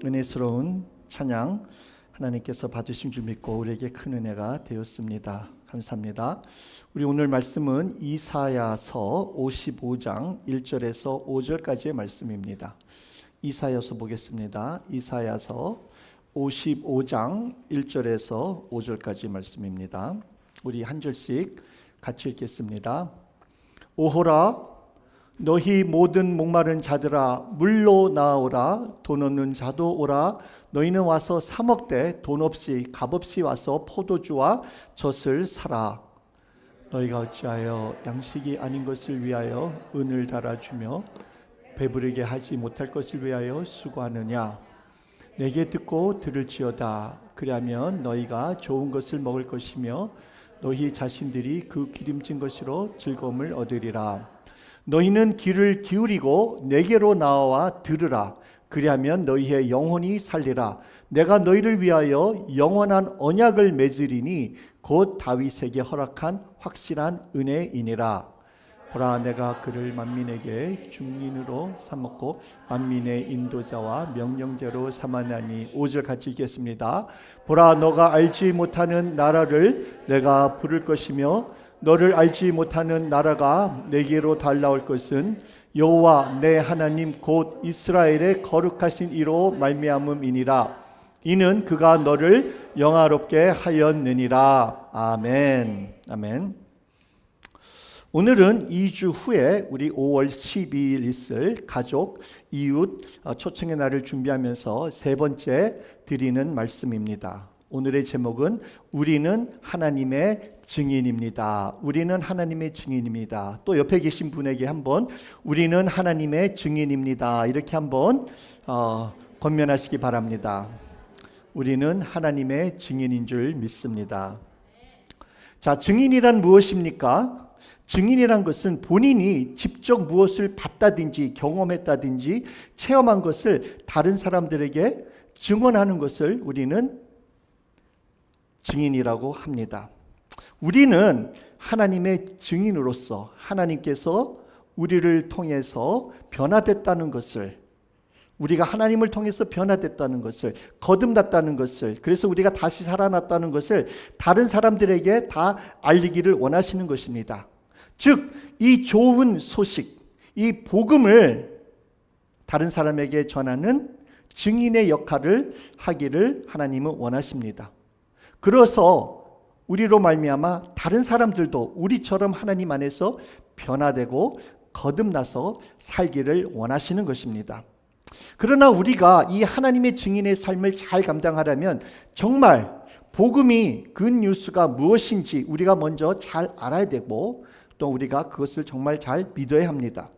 은혜스러운 찬양 하나님께서 받으신 줄 믿고 우리에게 큰 은혜가 되었습니다. 감사합니다. 우리 오늘 말씀은 이사야서 55장 1절에서 5절까지의 말씀입니다. 이사야서 보겠습니다. 이사야서 55장 1절에서 5절까지 말씀입니다. 우리 한 절씩 같이 읽겠습니다. 오호라 너희 모든 목마른 자들아 물로 나오라. 돈 없는 자도 오라. 너희는 와서 사 먹되 돈 없이 값없이 와서 포도주와 젖을 사라. 너희가 어찌하여 양식이 아닌 것을 위하여 은을 달아주며 배부르게 하지 못할 것을 위하여 수고하느냐. 내게 듣고 들을지어다. 그리하면 너희가 좋은 것을 먹을 것이며 너희 자신들이 그 기름진 것으로 즐거움을 얻으리라. 너희는 귀를 기울이고 내게로 나와 들으라. 그리하면 너희의 영혼이 살리라. 내가 너희를 위하여 영원한 언약을 맺으리니 곧 다윗에게 허락한 확실한 은혜이니라. 보라, 내가 그를 만민에게 중린으로 삼았고 만민의 인도자와 명령자로 삼았나니. 5절 같이 읽겠습니다. 보라, 너가 알지 못하는 나라를 내가 부를 것이며 너를 알지 못하는 나라가 내게로 달라올 것은 여호와 내 하나님 곧 이스라엘의 거룩하신 이로 말미암음이니라. 이는 그가 너를 영화롭게 하였느니라. 아멘. 아멘. 오늘은 2주 후에 우리 5월 12일 있을 가족, 이웃, 초청의 날을 준비하면서 세 번째 드리는 말씀입니다. 오늘의 제목은 우리는 하나님의 증인입니다. 우리는 하나님의 증인입니다. 또 옆에 계신 분에게 한번 우리는 하나님의 증인입니다. 이렇게 한번 권면하시기 바랍니다. 우리는 하나님의 증인인 줄 믿습니다. 자, 증인이란 무엇입니까? 증인이란 것은 본인이 직접 무엇을 봤다든지 경험했다든지 체험한 것을 다른 사람들에게 증언하는 것을 우리는 증인이라고 합니다. 우리는 하나님의 증인으로서 하나님께서 우리를 통해서 변화됐다는 것을, 우리가 하나님을 통해서 변화됐다는 것을, 거듭났다는 것을, 그래서 우리가 다시 살아났다는 것을 다른 사람들에게 다 알리기를 원하시는 것입니다. 즉, 이 좋은 소식, 이 복음을 다른 사람에게 전하는 증인의 역할을 하기를 하나님은 원하십니다. 그래서 우리로 말미암아 다른 사람들도 우리처럼 하나님 안에서 변화되고 거듭나서 살기를 원하시는 것입니다. 그러나 우리가 이 하나님의 증인의 삶을 잘 감당하려면 정말 복음이 굿뉴스가 무엇인지 우리가 먼저 잘 알아야 되고 또 우리가 그것을 정말 잘 믿어야 합니다.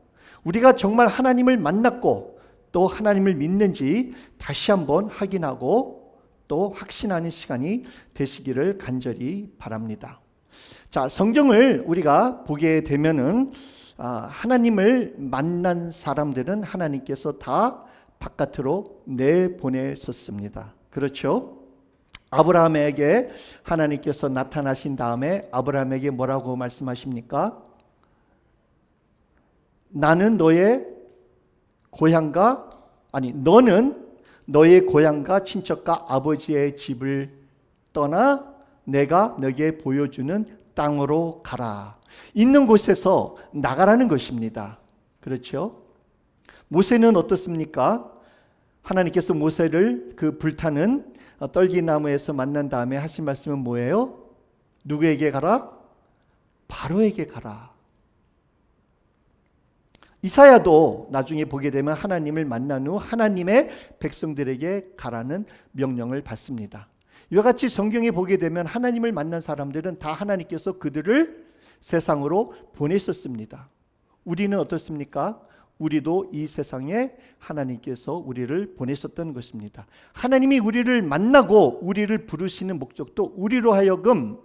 우리가 정말 하나님을 만났고 또 하나님을 믿는지 다시 한번 확인하고 또 확신하는 시간이 되시기를 간절히 바랍니다. 자, 성경을 우리가 보게 되면은 하나님을 만난 사람들은 하나님께서 다 바깥으로 내보내셨습니다. 그렇죠? 아브라함에게 하나님께서 나타나신 다음에 아브라함에게 뭐라고 말씀하십니까? 나는 너의 고향과 너는 너의 고향과 친척과 아버지의 집을 떠나 내가 너에게 보여주는 땅으로 가라. 있는 곳에서 나가라는 것입니다. 그렇죠? 모세는 어떻습니까? 하나님께서 모세를 그 불타는 떨기나무에서 만난 다음에 하신 말씀은 뭐예요? 누구에게 가라? 바로에게 가라. 이사야도 나중에 보게 되면 하나님을 만난 후 하나님의 백성들에게 가라는 명령을 받습니다. 이와 같이 성경에 보게 되면 하나님을 만난 사람들은 다 하나님께서 그들을 세상으로 보내셨습니다. 우리는 어떻습니까? 우리도 이 세상에 하나님께서 우리를 보내셨던 것입니다. 하나님이 우리를 만나고 우리를 부르시는 목적도 우리로 하여금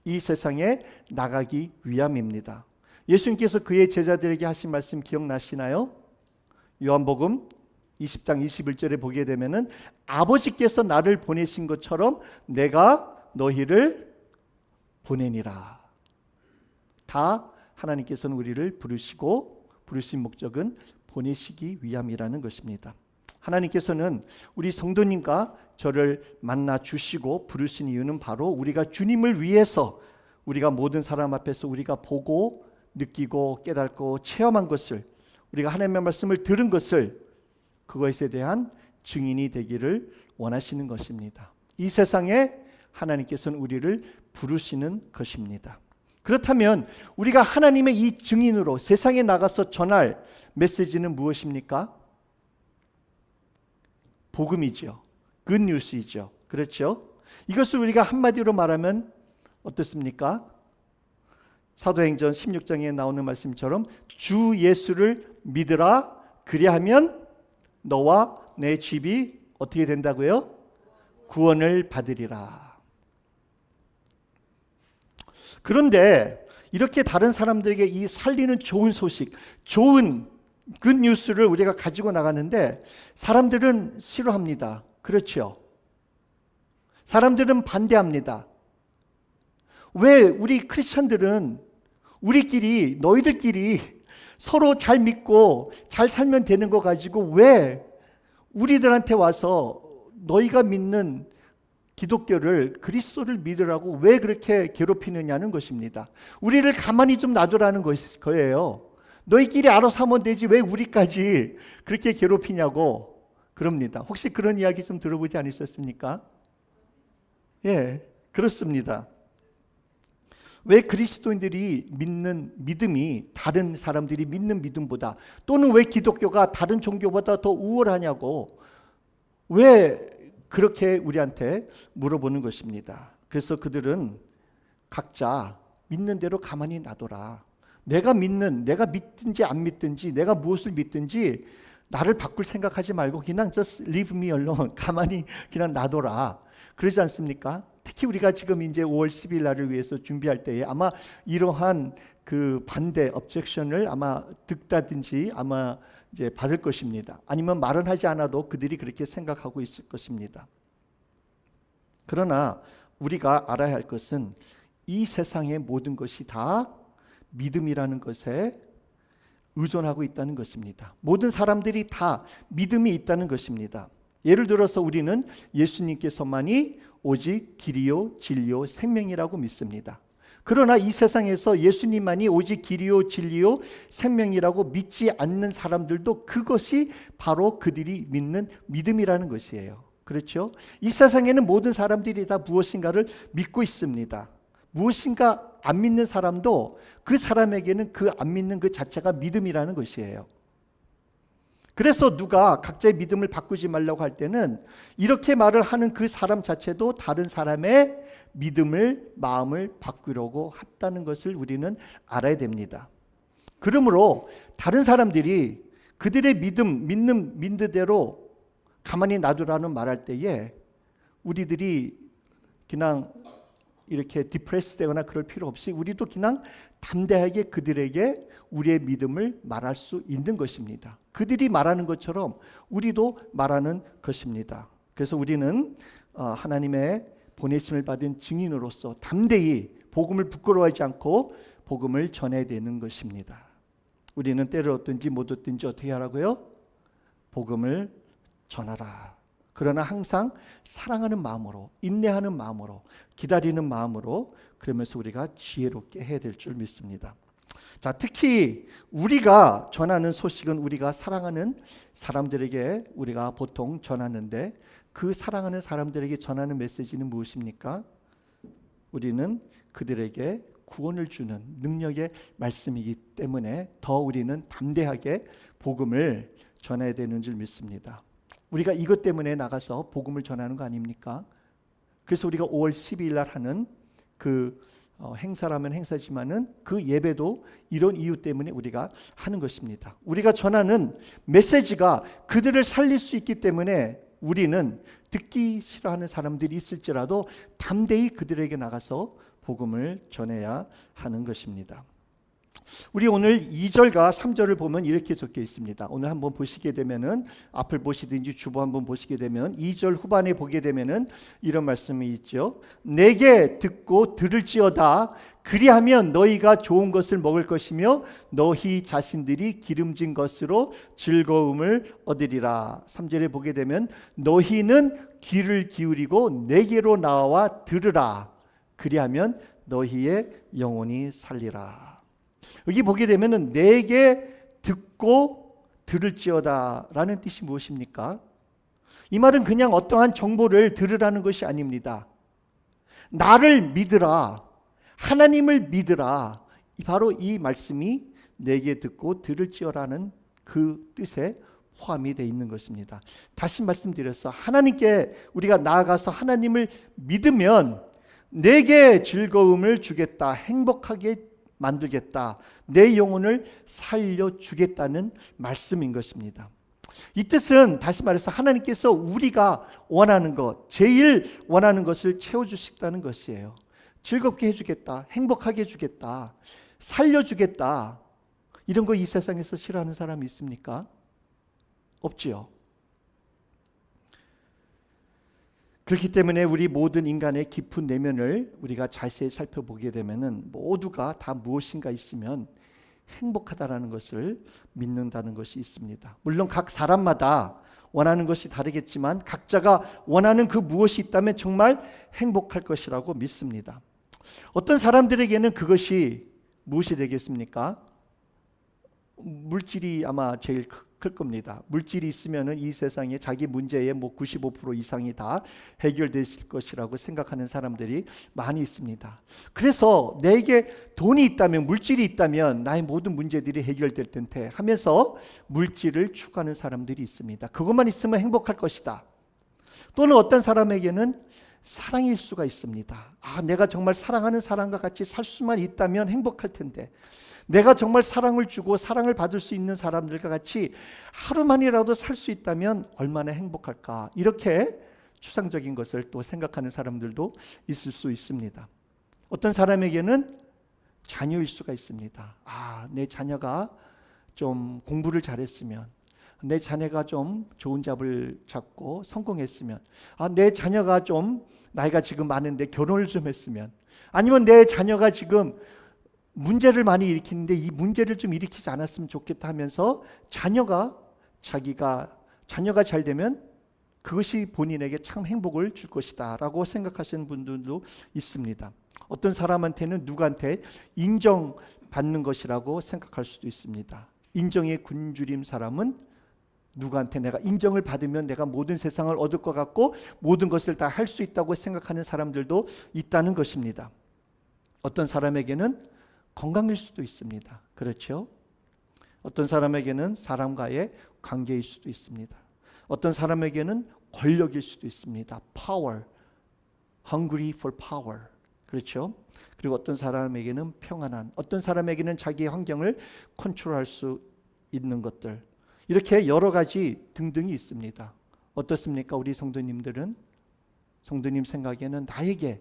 이 세상에 나가기 위함입니다. 예수님께서 그의 제자들에게 하신 말씀 기억나시나요? 요한복음 20장 21절에 보게 되면은 아버지께서 나를 보내신 것처럼 내가 너희를 보내니라. 다 하나님께서는 우리를 부르시고 부르신 목적은 보내시기 위함이라는 것입니다. 하나님께서는 우리 성도님과 저를 만나 주시고 부르신 이유는 바로 우리가 주님을 위해서 우리가 모든 사람 앞에서 우리가 보고 느끼고 깨닫고 체험한 것을, 우리가 하나님의 말씀을 들은 것을, 그것에 대한 증인이 되기를 원하시는 것입니다. 이 세상에 하나님께서는 우리를 부르시는 것입니다. 그렇다면 우리가 하나님의 이 증인으로 세상에 나가서 전할 메시지는 무엇입니까? 복음이죠. 굿뉴스이죠. 그렇죠? 이것을 우리가 한마디로 말하면 어떻습니까? 사도행전 16장에 나오는 말씀처럼 주 예수를 믿으라, 그리하면 너와 내 집이 어떻게 된다고요? 구원을 받으리라. 그런데 이렇게 다른 사람들에게 이 살리는 좋은 소식, 좋은 굿뉴스를 우리가 가지고 나가는데 사람들은 싫어합니다. 그렇죠? 사람들은 반대합니다. 왜 우리 크리스천들은 우리끼리, 너희들끼리 서로 잘 믿고 잘 살면 되는 거 가지고 왜 우리들한테 와서 너희가 믿는 기독교를, 그리스도를 믿으라고 왜 그렇게 괴롭히느냐는 것입니다. 우리를 가만히 좀 놔두라는 거예요. 너희끼리 알아서 하면 되지 왜 우리까지 그렇게 괴롭히냐고 그럽니다. 혹시 그런 이야기 좀 들어보지 않으셨습니까? 예, 그렇습니다. 왜 그리스도인들이 믿는 믿음이 다른 사람들이 믿는 믿음보다, 또는 왜 기독교가 다른 종교보다 더 우월하냐고 왜 그렇게 우리한테 물어보는 것입니다. 그래서 그들은 각자 믿는 대로 가만히 놔둬라. 내가 믿든지 안 믿든지, 내가 무엇을 믿든지 나를 바꿀 생각하지 말고 그냥 just leave me alone, 가만히 그냥 놔둬라. 그러지 않습니까? 특히 우리가 지금 이제 5월 10일 날을 위해서 준비할 때에 아마 이러한 그 반대, objection을 아마 듣다든지 아마 이제 받을 것입니다. 아니면 말은 하지 않아도 그들이 그렇게 생각하고 있을 것입니다. 그러나 우리가 알아야 할 것은 이 세상의 모든 것이 다 믿음이라는 것에 의존하고 있다는 것입니다. 모든 사람들이 다 믿음이 있다는 것입니다. 예를 들어서 우리는 예수님께서만이 오직 길이요 진리요 생명이라고 믿습니다. 그러나 이 세상에서 예수님만이 오직 길이요 진리요 생명이라고 믿지 않는 사람들도 그것이 바로 그들이 믿는 믿음이라는 것이에요. 그렇죠? 이 세상에는 모든 사람들이 다 무엇인가를 믿고 있습니다. 무엇인가 안 믿는 사람도 그 사람에게는 그 안 믿는 그 자체가 믿음이라는 것이에요. 그래서 누가 각자의 믿음을 바꾸지 말라고 할 때는 이렇게 말을 하는 그 사람 자체도 다른 사람의 믿음을, 마음을 바꾸려고 했다는 것을 우리는 알아야 됩니다. 그러므로 다른 사람들이 그들의 믿는 대로 가만히 놔두라는 말할 때에 우리들이 그냥 이렇게 디프레스 되거나 그럴 필요 없이 우리도 그냥 담대하게 그들에게 우리의 믿음을 말할 수 있는 것입니다. 그들이 말하는 것처럼 우리도 말하는 것입니다. 그래서 우리는 하나님의 보내심을 받은 증인으로서 담대히 복음을 부끄러워하지 않고 복음을 전해야 되는 것입니다. 우리는 때를 얻든지 못 얻든지 어떻게 하라고요? 복음을 전하라. 그러나 항상 사랑하는 마음으로, 인내하는 마음으로, 기다리는 마음으로, 그러면서 우리가 지혜롭게 해야 될 줄 믿습니다. 자, 특히 우리가 전하는 소식은 우리가 사랑하는 사람들에게 우리가 보통 전하는데, 그 사랑하는 사람들에게 전하는 메시지는 무엇입니까? 우리는 그들에게 구원을 주는 능력의 말씀이기 때문에 더 우리는 담대하게 복음을 전해야 되는 줄 믿습니다. 우리가 이것 때문에 나가서 복음을 전하는 거 아닙니까? 그래서 우리가 5월 12일 날 하는 그 행사라면 행사지만은 그 예배도 이런 이유 때문에 우리가 하는 것입니다. 우리가 전하는 메시지가 그들을 살릴 수 있기 때문에 우리는 듣기 싫어하는 사람들이 있을지라도 담대히 그들에게 나가서 복음을 전해야 하는 것입니다. 우리 오늘 2절과 3절을 보면 이렇게 적혀 있습니다. 오늘 한번 보시게 되면은 앞을 보시든지 주보 한번 보시게 되면 2절 후반에 보게 되면은 이런 말씀이 있죠. 내게 듣고 들을지어다. 그리하면 너희가 좋은 것을 먹을 것이며 너희 자신들이 기름진 것으로 즐거움을 얻으리라. 3절에 보게 되면 너희는 귀를 기울이고 내게로 나와 들으라. 그리하면 너희의 영혼이 살리라. 여기 보게 되면은 내게 듣고 들을지어다 라는 뜻이 무엇입니까? 이 말은 그냥 어떠한 정보를 들으라는 것이 아닙니다. 나를 믿으라, 하나님을 믿으라. 바로 이 말씀이 내게 듣고 들을지어라는 그 뜻에 포함이 되어 있는 것입니다. 다시 말씀드려서 하나님께 우리가 나아가서 하나님을 믿으면 내게 즐거움을 주겠다, 행복하게 만들겠다, 내 영혼을 살려주겠다는 말씀인 것입니다. 이 뜻은 다시 말해서 하나님께서 우리가 원하는 것, 제일 원하는 것을 채워주시겠다는 것이에요. 즐겁게 해주겠다, 행복하게 해주겠다, 살려주겠다. 이런 거 이 세상에서 싫어하는 사람이 있습니까? 없지요. 그렇기 때문에 우리 모든 인간의 깊은 내면을 우리가 자세히 살펴보게 되면은 모두가 다 무엇인가 있으면 행복하다라는 것을 믿는다는 것이 있습니다. 물론 각 사람마다 원하는 것이 다르겠지만 각자가 원하는 그 무엇이 있다면 정말 행복할 것이라고 믿습니다. 어떤 사람들에게는 그것이 무엇이 되겠습니까? 물질이 아마 제일 클 겁니다. 물질이 있으면 이 세상에 자기 문제의 95% 이상이 다 해결됐을 것이라고 생각하는 사람들이 많이 있습니다. 그래서 내게 돈이 있다면, 물질이 있다면 나의 모든 문제들이 해결될 텐데 하면서 물질을 추구하는 사람들이 있습니다. 그것만 있으면 행복할 것이다. 또는 어떤 사람에게는 사랑일 수가 있습니다. 내가 정말 사랑하는 사람과 같이 살 수만 있다면 행복할 텐데, 내가 정말 사랑을 주고 사랑을 받을 수 있는 사람들과 같이 하루만이라도 살 수 있다면 얼마나 행복할까. 이렇게 추상적인 것을 또 생각하는 사람들도 있을 수 있습니다. 어떤 사람에게는 자녀일 수가 있습니다. 내 자녀가 좀 공부를 잘했으면, 내 자녀가 좀 좋은 잡을 잡고 성공했으면, 내 자녀가 좀 나이가 지금 많은데 결혼을 좀 했으면, 아니면 내 자녀가 지금 문제를 많이 일으키는데 이 문제를 좀 일으키지 않았으면 좋겠다 하면서 자녀가 잘 되면 그것이 본인에게 참 행복을 줄 것이다 라고 생각하시는 분들도 있습니다. 어떤 사람한테는 누구한테 인정받는 것이라고 생각할 수도 있습니다. 인정의 굶주림 사람은 누구한테 내가 인정을 받으면 내가 모든 세상을 얻을 것 같고 모든 것을 다 할 수 있다고 생각하는 사람들도 있다는 것입니다. 어떤 사람에게는 건강일 수도 있습니다. 그렇죠? 어떤 사람에게는 사람과의 관계일 수도 있습니다. 어떤 사람에게는 권력일 수도 있습니다. Power, hungry for power. 그렇죠? 그리고 어떤 사람에게는 평안한, 어떤 사람에게는 자기의 환경을 컨트롤할 수 있는 것들, 이렇게 여러 가지 등등이 있습니다. 어떻습니까? 우리 성도님들은, 성도님 생각에는 나에게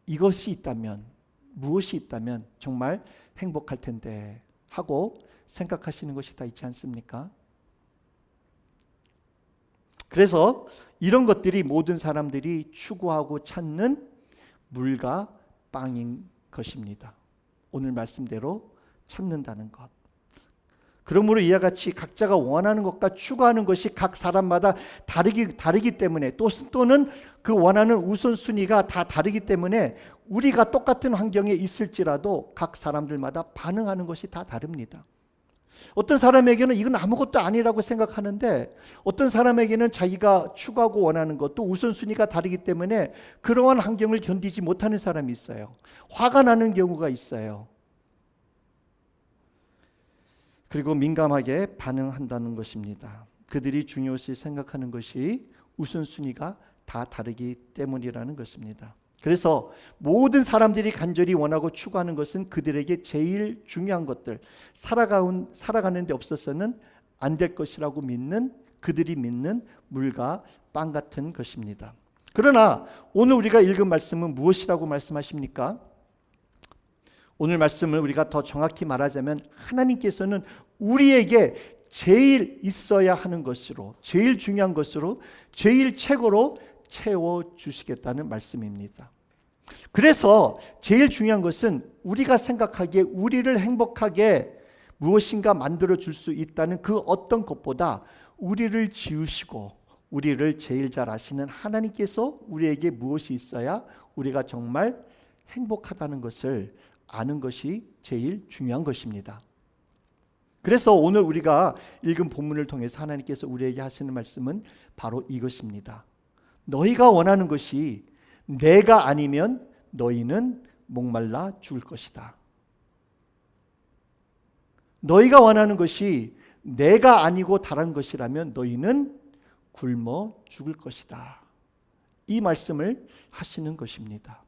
이것이 있다면, 무엇이 있다면 정말 행복할 텐데 하고 생각하시는 것이 다 있지 않습니까? 그래서 이런 것들이 모든 사람들이 추구하고 찾는 물과 빵인 것입니다. 오늘 말씀대로 찾는다는 것. 그러므로 이와 같이 각자가 원하는 것과 추구하는 것이 각 사람마다 다르기 때문에 또는 그 원하는 우선순위가 다 다르기 때문에 우리가 똑같은 환경에 있을지라도 각 사람들마다 반응하는 것이 다 다릅니다. 어떤 사람에게는 이건 아무것도 아니라고 생각하는데 어떤 사람에게는 자기가 추구하고 원하는 것도 우선순위가 다르기 때문에 그러한 환경을 견디지 못하는 사람이 있어요. 화가 나는 경우가 있어요. 그리고 민감하게 반응한다는 것입니다. 그들이 중요시 생각하는 것이 우선순위가 다 다르기 때문이라는 것입니다. 그래서 모든 사람들이 간절히 원하고 추구하는 것은 그들에게 제일 중요한 것들, 살아가는 데 없어서는 안 될 것이라고 믿는, 그들이 믿는 물과 빵 같은 것입니다. 그러나 오늘 우리가 읽은 말씀은 무엇이라고 말씀하십니까? 오늘 말씀을 우리가 더 정확히 말하자면 하나님께서는 우리에게 제일 있어야 하는 것으로, 제일 중요한 것으로, 제일 최고로 채워주시겠다는 말씀입니다. 그래서 제일 중요한 것은 우리가 생각하기에 우리를 행복하게 무엇인가 만들어줄 수 있다는 그 어떤 것보다 우리를 지으시고 우리를 제일 잘 아시는 하나님께서 우리에게 무엇이 있어야 우리가 정말 행복하다는 것을 아는 것이 제일 중요한 것입니다. 그래서 오늘 우리가 읽은 본문을 통해서 하나님께서 우리에게 하시는 말씀은 바로 이것입니다. 너희가 원하는 것이 내가 아니면 너희는 목말라 죽을 것이다. 너희가 원하는 것이 내가 아니고 다른 것이라면 너희는 굶어 죽을 것이다. 이 말씀을 하시는 것입니다.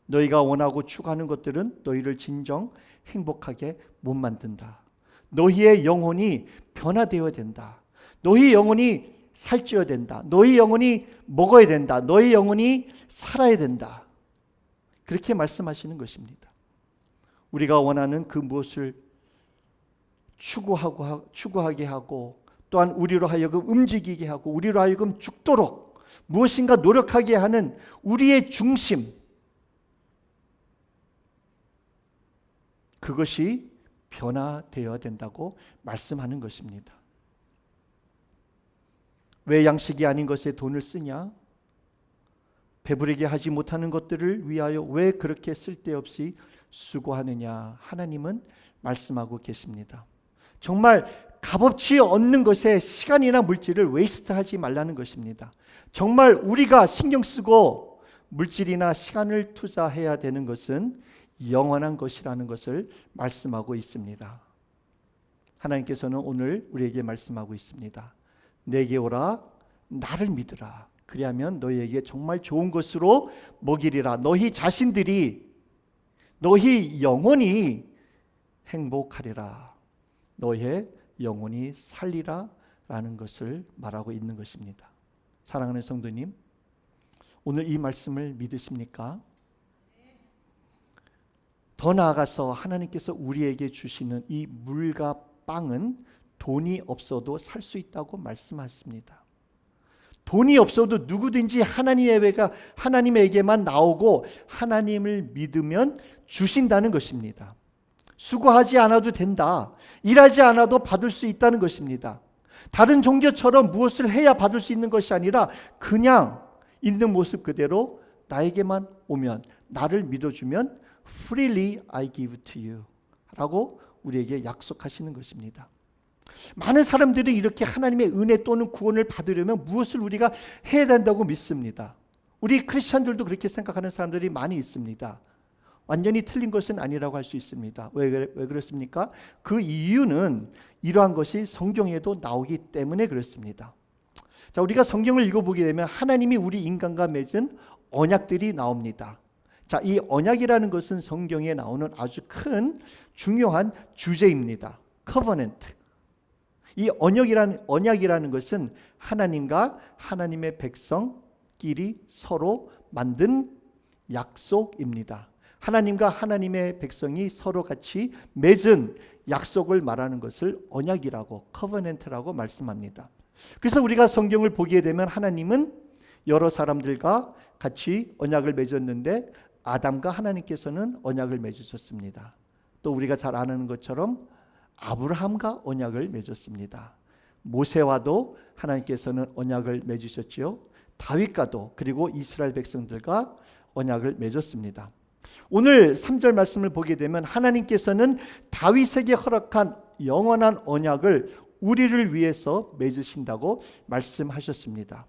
너희가 원하고 추구하는 것들은 너희를 진정 행복하게 못 만든다. 너희의 영혼이 변화되어야 된다. 너희 영혼이 살찌어야 된다. 너희 영혼이 먹어야 된다. 너희 영혼이 살아야 된다. 그렇게 말씀하시는 것입니다. 우리가 원하는 그 무엇을 추구하게 하고 또한 우리로 하여금 움직이게 하고 우리로 하여금 죽도록 무엇인가 노력하게 하는 우리의 중심, 그것이 변화되어야 된다고 말씀하는 것입니다. 왜 양식이 아닌 것에 돈을 쓰냐? 배부르게 하지 못하는 것들을 위하여 왜 그렇게 쓸데없이 수고하느냐? 하나님은 말씀하고 계십니다. 정말 값없이 얻는 것에 시간이나 물질을 웨이스트하지 말라는 것입니다. 정말 우리가 신경 쓰고 물질이나 시간을 투자해야 되는 것은 영원한 것이라는 것을 말씀하고 있습니다. 하나님께서는 오늘 우리에게 말씀하고 있습니다. 내게 오라, 나를 믿으라. 그리하면 너희에게 정말 좋은 것으로 먹이리라. 너희 자신들이, 너희 영혼이 행복하리라. 너의 영혼이 살리라 라는 것을 말하고 있는 것입니다. 사랑하는 성도님, 오늘 이 말씀을 믿으십니까? 더 나아가서 하나님께서 우리에게 주시는 이 물과 빵은 돈이 없어도 살 수 있다고 말씀하십니다. 돈이 없어도 누구든지 하나님에게만 나오고 하나님을 믿으면 주신다는 것입니다. 수고하지 않아도 된다. 일하지 않아도 받을 수 있다는 것입니다. 다른 종교처럼 무엇을 해야 받을 수 있는 것이 아니라 그냥 있는 모습 그대로 나에게만 오면, 나를 믿어주면 freely I give to you 라고 우리에게 약속하시는 것입니다. 많은 사람들이 이렇게 하나님의 은혜 또는 구원을 받으려면 무엇을 우리가 해야 된다고 믿습니다. 우리 크리스천들도 그렇게 생각하는 사람들이 많이 있습니다. 완전히 틀린 것은 아니라고 할 수 있습니다. 왜 그렇습니까? 그 이유는 이러한 것이 성경에도 나오기 때문에 그렇습니다. 자, 우리가 성경을 읽어보게 되면 하나님이 우리 인간과 맺은 언약들이 나옵니다. 자, 이 언약이라는 것은 성경에 나오는 아주 큰 중요한 주제입니다. covenant. 이 언약이라는 것은 하나님과 하나님의 백성끼리 서로 만든 약속입니다. 하나님과 하나님의 백성이 서로 같이 맺은 약속을 말하는 것을 언약이라고, covenant라고 말씀합니다. 그래서 우리가 성경을 보게 되면 하나님은 여러 사람들과 같이 언약을 맺었는데 아담과 하나님께서는 언약을 맺으셨습니다. 또 우리가 잘 아는 것처럼 아브라함과 언약을 맺었습니다. 모세와도 하나님께서는 언약을 맺으셨지요. 다윗과도, 그리고 이스라엘 백성들과 언약을 맺었습니다. 오늘 3절 말씀을 보게 되면 하나님께서는 다윗에게 허락한 영원한 언약을 우리를 위해서 맺으신다고 말씀하셨습니다.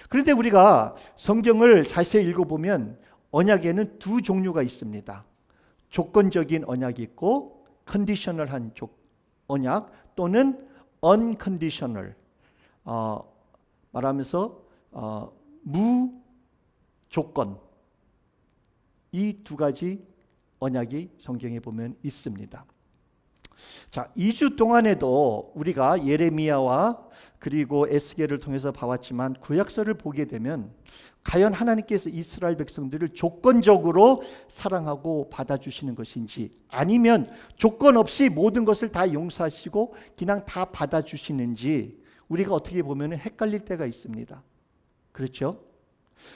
그런데 우리가 성경을 자세히 읽어보면 언약에는 두 종류가 있습니다. 조건적인 언약이 있고 컨디셔널한 언약 또는 unconditional, 말하면서 무조건, 이 두 가지 언약이 성경에 보면 있습니다. 자, 2주 동안에도 우리가 예레미야와 그리고 에스겔을 통해서 봐왔지만 구약서를 보게 되면 과연 하나님께서 이스라엘 백성들을 조건적으로 사랑하고 받아주시는 것인지, 아니면 조건 없이 모든 것을 다 용서하시고 그냥 다 받아주시는지 우리가 어떻게 보면 헷갈릴 때가 있습니다. 그렇죠?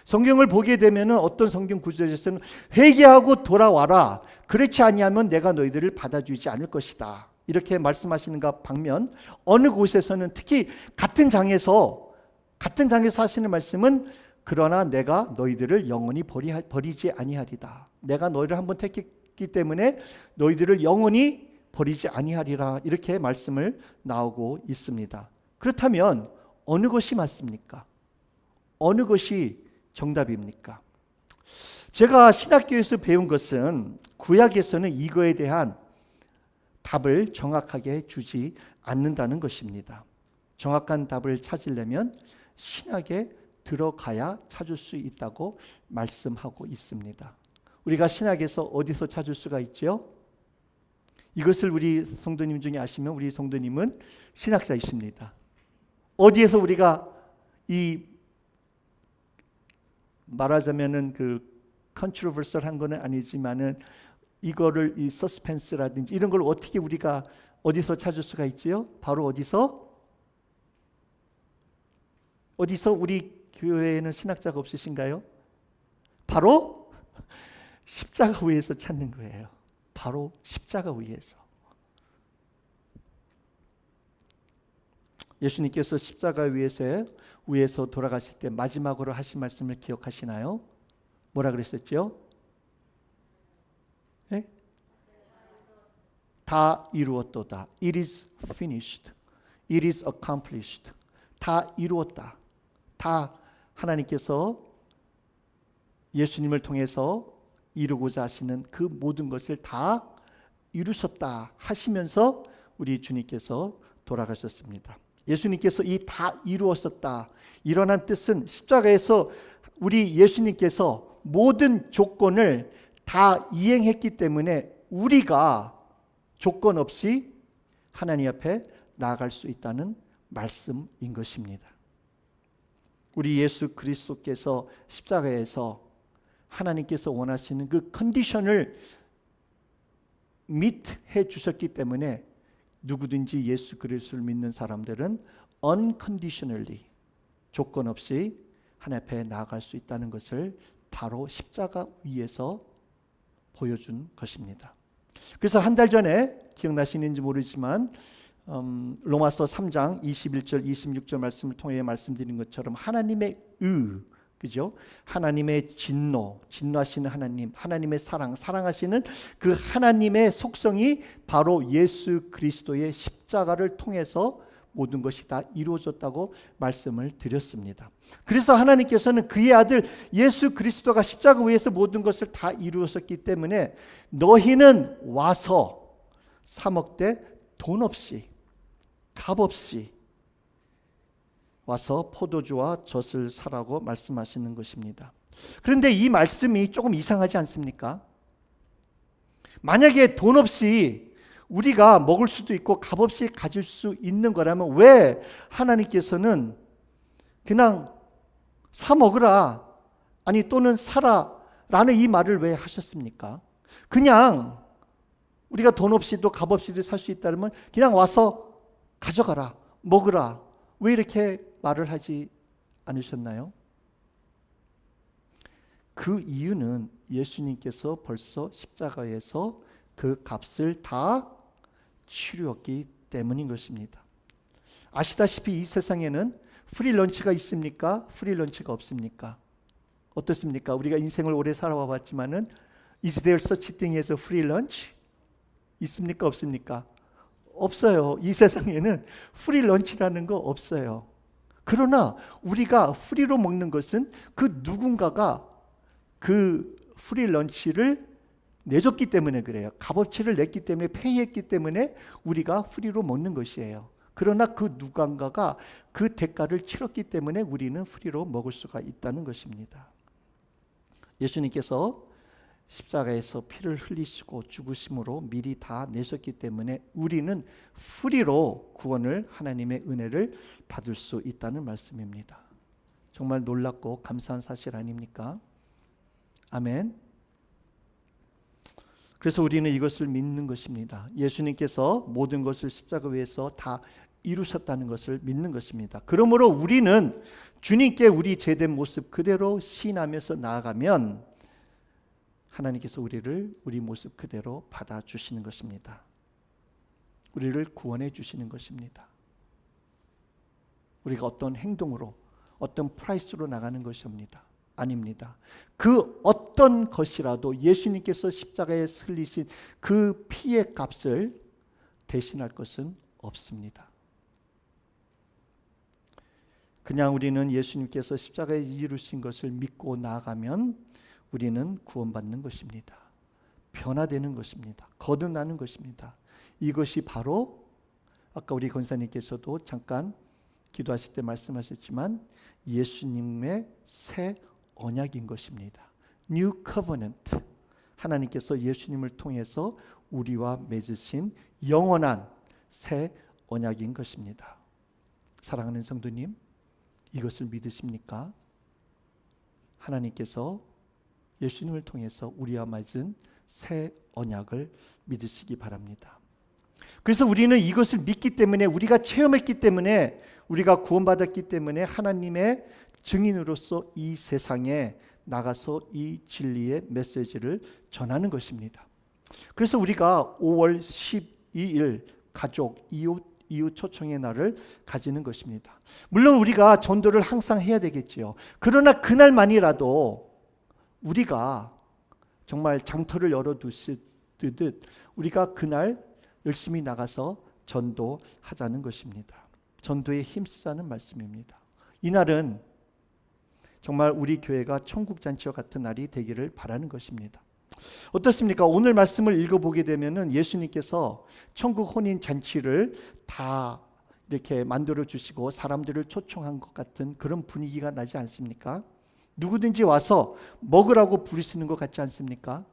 성경을 보게 되면 어떤 성경 구절에서는 회개하고 돌아와라, 그렇지 아니하면 내가 너희들을 받아주지 않을 것이다, 이렇게 말씀하시는가 반면, 어느 곳에서는 특히 같은 장에서 하시는 말씀은 그러나 내가 너희들을 영원히 버리지 아니하리다. 내가 너희를 한번 택했기 때문에 너희들을 영원히 버리지 아니하리라, 이렇게 말씀을 나오고 있습니다. 그렇다면 어느 것이 맞습니까? 어느 것이 정답입니까? 제가 신학교에서 배운 것은 구약에서는 이거에 대한 답을 정확하게 주지 않는다는 것입니다. 정확한 답을 찾으려면 신학에 들어가야 찾을 수 있다고 말씀하고 있습니다. 우리가 신학에서 어디서 찾을 수가 있죠? 이것을 우리 성도님 중에 아시면 우리 성도님은 신학자이십니다. 어디에서 우리가 이 말하자면은 그 컨트로버설한 거는 아니지만은 이거를 이 서스펜스라든지 이런 걸 어떻게 우리가 어디서 찾을 수가 있지요? 바로 어디서 우리 교회에는 신학자가 없으신가요? 바로 십자가 위에서 찾는 거예요. 바로 십자가 위에서. 예수님께서 십자가 위에서 돌아가실 때 마지막으로 하신 말씀을 기억하시나요? 뭐라 그랬었죠? 네? 다 이루었도다. It is finished. It is accomplished. 다 이루었다. 다 하나님께서 예수님을 통해서 이루고자 하시는 그 모든 것을 다 이루셨다 하시면서 우리 주님께서 돌아가셨습니다. 예수님께서 이 다 이루었었다, 이러한 뜻은 십자가에서 우리 예수님께서 모든 조건을 다 이행했기 때문에 우리가 조건 없이 하나님 앞에 나아갈 수 있다는 말씀인 것입니다. 우리 예수 그리스도께서 십자가에서 하나님께서 원하시는 그 컨디션을 해 주셨기 때문에 누구든지 예수 그리스도를 믿는 사람들은 unconditionally, 조건 없이 하나님 앞에 나아갈 수 있다는 것을 바로 십자가 위에서 보여준 것입니다. 그래서 한 달 전에 기억나시는지 모르지만 로마서 3장 21절 26절 말씀을 통해 말씀드린 것처럼 하나님의 그죠? 하나님의 진노하시는 하나님, 하나님의 사랑하시는 그 하나님의 속성이 바로 예수 그리스도의 십자가를 통해서 모든 것이 다 이루어졌다고 말씀을 드렸습니다. 그래서 하나님께서는 그의 아들 예수 그리스도가 십자가 위에서 모든 것을 다 이루었기 때문에 너희는 와서 사 먹되 돈 없이 값 없이 와서 포도주와 젖을 사라고 말씀하시는 것입니다. 그런데 이 말씀이 조금 이상하지 않습니까? 만약에 돈 없이 우리가 먹을 수도 있고 값 없이 가질 수 있는 거라면 왜 하나님께서는 그냥 사 먹으라, 아니 또는 사라 라는 이 말을 왜 하셨습니까? 그냥 우리가 돈 없이도 값 없이도 살 수 있다면 그냥 와서 가져가라, 먹으라, 왜 이렇게 말을 하지 않으셨나요? 그 이유는 예수님께서 벌써 십자가에서 그 값을 다 치루었기 때문인 것입니다. 아시다시피 이 세상에는 프리런치가 있습니까? 프리런치가 없습니까? 어떻습니까? 우리가 인생을 오래 살아와 봤지만은 Is there such thing as a free lunch? 있습니까? 없습니까? 없어요. 이 세상에는 프리런치라는 거 없어요. 그러나 우리가 프리로 먹는 것은 그 누군가가 그 프리런치를 내줬기 때문에 그래요. 값어치를 냈기 때문에, 페이했기 때문에 우리가 프리로 먹는 것이에요. 그러나 그 누군가가 그 대가를 치렀기 때문에 우리는 프리로 먹을 수가 있다는 것입니다. 예수님께서 십자가에서 피를 흘리시고 죽으심으로 미리 다 내셨기 때문에 우리는 프리로 구원을, 하나님의 은혜를 받을 수 있다는 말씀입니다. 정말 놀랍고 감사한 사실 아닙니까? 아멘. 그래서 우리는 이것을 믿는 것입니다. 예수님께서 모든 것을 십자가 위에서 다 이루셨다는 것을 믿는 것입니다. 그러므로 우리는 주님께 우리 제된 모습 그대로 시인하면서 나아가면 하나님께서 우리를 우리 모습 그대로 받아주시는 것입니다. 우리를 구원해 주시는 것입니다. 우리가 어떤 행동으로, 어떤 프라이스로 나가는 것이 아닙니다. 그 어떤 것이라도 예수님께서 십자가에 흘리신 그 피의 값을 대신할 것은 없습니다. 그냥 우리는 예수님께서 십자가에 이루신 것을 믿고 나아가면 우리는 구원받는 것입니다. 변화되는 것입니다. 거듭나는 것입니다. 이것이 바로 아까 우리 권사님께서도 잠깐 기도하실 때 말씀하셨지만 예수님의 새 언약인 것입니다. New Covenant. 하나님께서 예수님을 통해서 우리와 맺으신 영원한 새 언약인 것입니다. 사랑하는 성도님, 이것을 믿으십니까? 하나님께서 예수님을 통해서 우리와 맺은 새 언약을 믿으시기 바랍니다. 그래서 우리는 이것을 믿기 때문에, 우리가 체험했기 때문에, 우리가 구원받았기 때문에 하나님의 증인으로서 이 세상에 나가서 이 진리의 메시지를 전하는 것입니다. 그래서 우리가 5월 12일 가족, 이웃 초청의 날을 가지는 것입니다. 물론 우리가 전도를 항상 해야 되겠지요. 그러나 그날만이라도 우리가 정말 장터를 열어두시듯 우리가 그날 열심히 나가서 전도하자는 것입니다. 전도에 힘쓰자는 말씀입니다. 이날은 정말 우리 교회가 천국잔치와 같은 날이 되기를 바라는 것입니다. 어떻습니까? 오늘 말씀을 읽어보게 되면은 예수님께서 천국 혼인 잔치를 다 이렇게 만들어 주시고 사람들을 초청한 것 같은 그런 분위기가 나지 않습니까? 누구든지 와서 먹으라고 부르시는 것 같지 않습니까?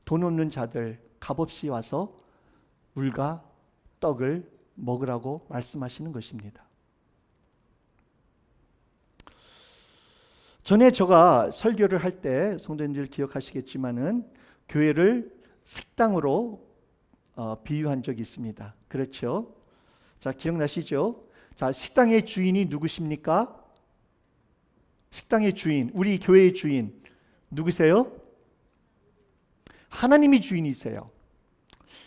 돈 없는 자들 값없이 와서 물과 떡을 먹으라고 말씀하시는 것입니다. 전에 제가 설교를 할 때 성도님들 기억하시겠지만은 교회를 식당으로 비유한 적이 있습니다. 그렇죠? 자, 기억나시죠? 자, 식당의 주인이 누구십니까? 식당의 주인, 우리 교회의 주인 누구세요? 하나님이 주인이세요.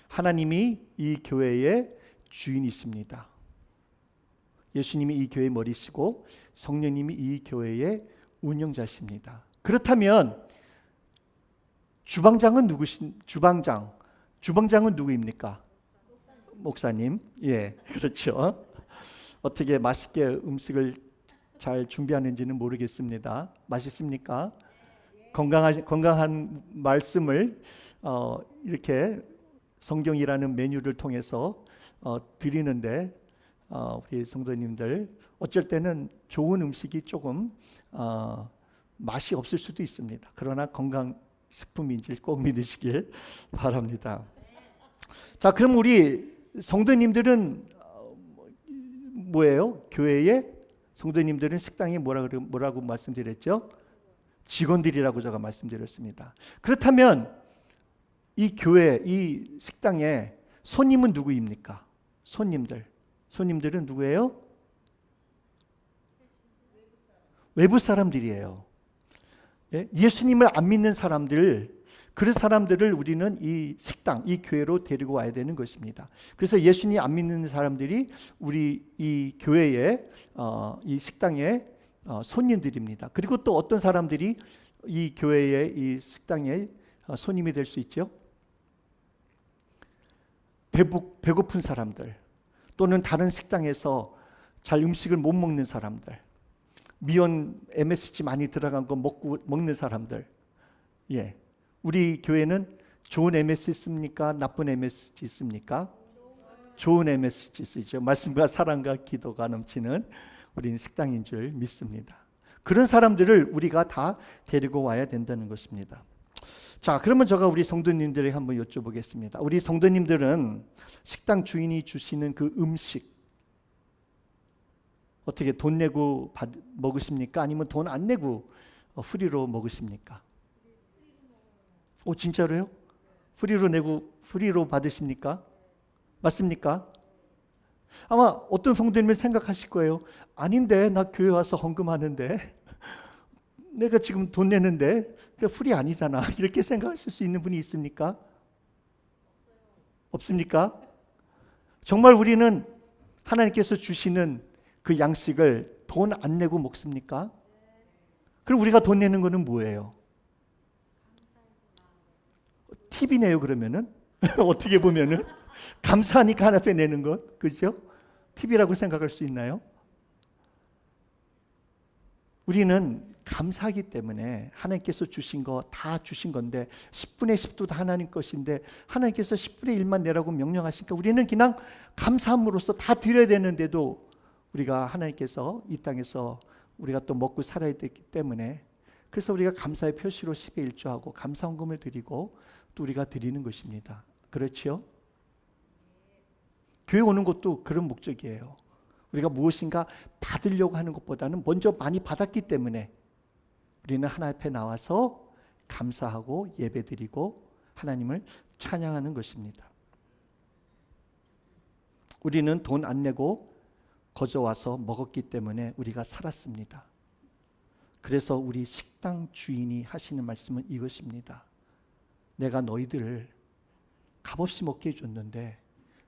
하나님이 이 교회의 주인이십니다. 예수님이 이 교회의 머리시고 성령님이 이 교회의 운영자십니다. 그렇다면 주방장은 주방장은 누구입니까? 목사님. 예, 그렇죠. 어떻게 맛있게 음식을 잘 준비하는지는 모르겠습니다. 맛있습니까? 건강한 말씀을 이렇게 성경이라는 메뉴를 통해서 드리는데 우리 성도님들 어쩔 때는 좋은 음식이 조금 맛이 없을 수도 있습니다. 그러나 건강식품인지 꼭 믿으시길 바랍니다. 자, 그럼 우리 성도님들은 뭐예요? 교회의 성도님들은 식당에 뭐라고 말씀드렸죠? 직원들이라고 제가 말씀드렸습니다. 그렇다면 이 교회, 이 식당에 손님은 누구입니까? 손님들은 누구예요? 외부 사람들이에요. 예? 예수님을 안 믿는 사람들, 그런 사람들을 우리는 이 식당, 이 교회로 데리고 와야 되는 것입니다. 그래서 예수님 안 믿는 사람들이 우리 이 교회의 이 식당의 손님들입니다. 그리고 또 어떤 사람들이 이 교회의 이 식당의 손님이 될 수 있죠? 배고픈 사람들, 또는 다른 식당에서 잘 음식을 못 먹는 사람들, 미원 MSG 많이 들어간 거 먹는 사람들. 예, 우리 교회는 좋은 MSG 있습니까? 나쁜 MSG 있습니까? 좋은 MSG 쓰죠. 말씀과 사랑과 기도가 넘치는 우리는 식당인 줄 믿습니다. 그런 사람들을 우리가 다 데리고 와야 된다는 것입니다. 자, 그러면 제가 우리 성도님들에게 한번 여쭤보겠습니다. 우리 성도님들은 식당 주인이 주시는 그 음식 어떻게 돈 내고 먹으십니까? 아니면 돈 안 내고 프리로 먹으십니까? 오, 진짜로요? 프리로 내고 프리로 받으십니까? 맞습니까? 아마 어떤 성도님은 생각하실 거예요. 아닌데, 나 교회 와서 헌금하는데 내가 지금 돈 내는데 프리 아니잖아. 이렇게 생각하실 수 있는 분이 있습니까? 없습니까? 정말 우리는 하나님께서 주시는 그 양식을 돈 안 내고 먹습니까? 그럼 우리가 돈 내는 거는 뭐예요? 팁이네요. 그러면은 어떻게 보면은 감사하니까 하나님께 내는 것, 그죠? 팁이라고 생각할 수 있나요? 우리는 감사하기 때문에 하나님께서 주신 거 다 주신 건데 10분의 10도 다 하나님 것인데 하나님께서 10분의 1만 내라고 명령하시니까 우리는 그냥 감사함으로써 다 드려야 되는데도 우리가 하나님께서 이 땅에서 우리가 또 먹고 살아야 되기 때문에 그래서 우리가 감사의 표시로 10의 1조하고 감사헌금을 드리고 또 우리가 드리는 것입니다. 그렇죠? 교회 오는 것도 그런 목적이에요. 우리가 무엇인가 받으려고 하는 것보다는 먼저 많이 받았기 때문에 우리는 하나님 앞에 나와서 감사하고 예배드리고 하나님을 찬양하는 것입니다. 우리는 돈 안 내고 거저 와서 먹었기 때문에 우리가 살았습니다. 그래서 우리 식당 주인이 하시는 말씀은 이것입니다. 내가 너희들을 값없이 먹게 해줬는데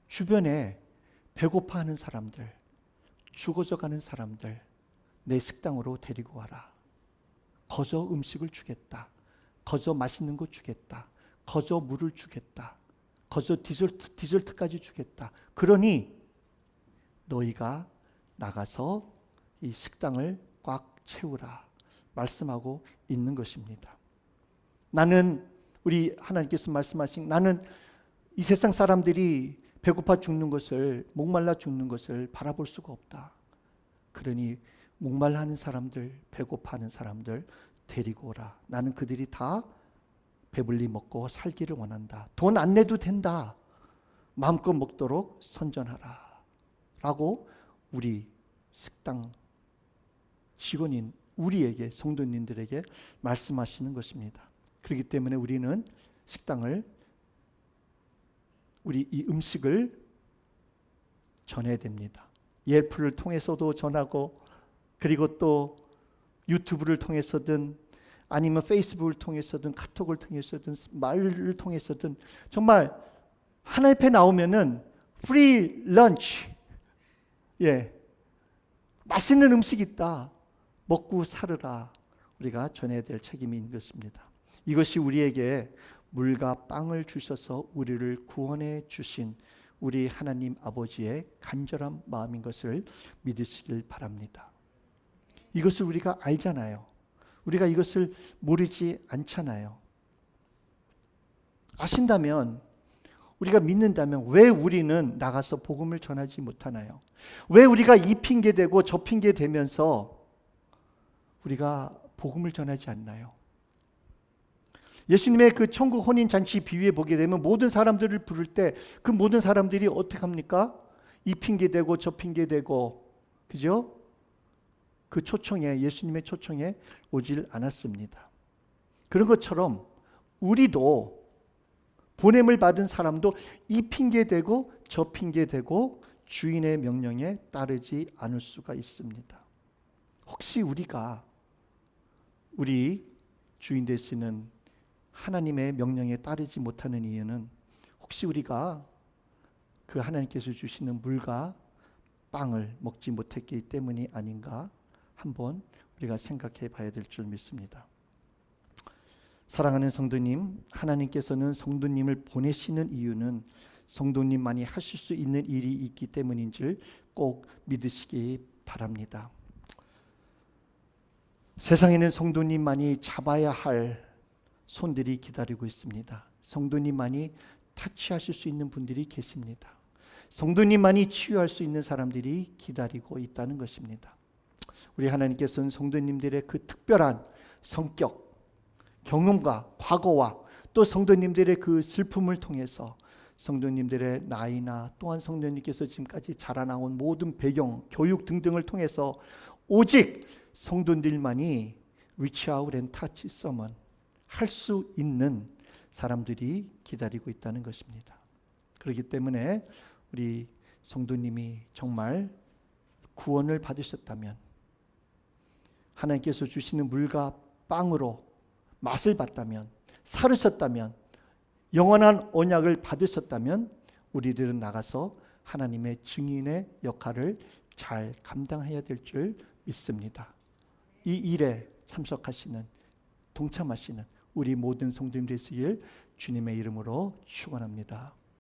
주변에 배고파하는 사람들, 죽어져가는 사람들 내 식당으로 데리고 와라. 거저 음식을 주겠다. 거저 맛있는 거 주겠다. 거저 물을 주겠다. 거저 디저트까지 주겠다. 그러니 너희가 나가서 이 식당을 꽉 채우라 말씀하고 있는 것입니다. 나는 우리 하나님께서 말씀하신 나는 이 세상 사람들이 배고파 죽는 것을 목말라 죽는 것을 바라볼 수가 없다. 그러니 목말라하는 사람들, 배고파하는 사람들 데리고 오라. 나는 그들이 다 배불리 먹고 살기를 원한다. 돈 안 내도 된다. 마음껏 먹도록 선전하라. 라고 우리 식당 직원인 우리에게 성도님들에게 말씀하시는 것입니다. 그렇기 때문에 우리는 식당을 우리 이 음식을 전해야 됩니다. 예풀을 통해서도 전하고 그리고 또 유튜브를 통해서든 아니면 페이스북을 통해서든 카톡을 통해서든 말을 통해서든 정말 하나님 앞에 나오면은 프리 런치, 맛있는 음식 있다. 먹고 살으라. 우리가 전해야 될 책임이 있는 것입니다. 이것이 우리에게 물과 빵을 주셔서 우리를 구원해 주신 우리 하나님 아버지의 간절한 마음인 것을 믿으시길 바랍니다. 이것을 우리가 알잖아요. 우리가 이것을 모르지 않잖아요. 아신다면, 우리가 믿는다면 왜 우리는 나가서 복음을 전하지 못하나요? 왜 우리가 이 핑계 대고 저 핑계 대면서 우리가 복음을 전하지 않나요? 예수님의 그 천국 혼인잔치 비유에 보게 되면 모든 사람들을 부를 때 그 모든 사람들이 어떻게 합니까? 이 핑계 대고 저 핑계 대고, 그죠? 그 초청에, 예수님의 초청에 오질 않았습니다. 그런 것처럼 우리도 보냄을 받은 사람도 이 핑계 대고 저 핑계 대고 주인의 명령에 따르지 않을 수가 있습니다. 혹시 우리가 우리 주인 되시는 하나님의 명령에 따르지 못하는 이유는 혹시 우리가 그 하나님께서 주시는 물과 빵을 먹지 못했기 때문이 아닌가 한번 우리가 생각해 봐야 될 줄 믿습니다. 사랑하는 성도님, 하나님께서는 성도님을 보내시는 이유는 성도님만이 하실 수 있는 일이 있기 때문인 줄 꼭 믿으시기 바랍니다. 세상에는 성도님만이 잡아야 할 손들이 기다리고 있습니다. 성도님만이 타치하실 수 있는 분들이 계십니다. 성도님만이 치유할 수 있는 사람들이 기다리고 있다는 것입니다. 우리 하나님께서는 성도님들의 그 특별한 성격, 경험과 과거와 또 성도님들의 그 슬픔을 통해서 성도님들의 나이나 또한 성도님께서 지금까지 자라나온 모든 배경, 교육 등등을 통해서 오직 성도들만이 reach out and touch someone 할 수 있는 사람들이 기다리고 있다는 것입니다. 그렇기 때문에 우리 성도님이 정말 구원을 받으셨다면, 하나님께서 주시는 물과 빵으로 맛을 봤다면, 살으셨다면, 영원한 언약을 받으셨다면 우리들은 나가서 하나님의 증인의 역할을 잘 감당해야 될 줄 믿습니다. 이 일에 참석하시는, 동참하시는 우리 모든 성도님 되시길 주님의 이름으로 축원합니다.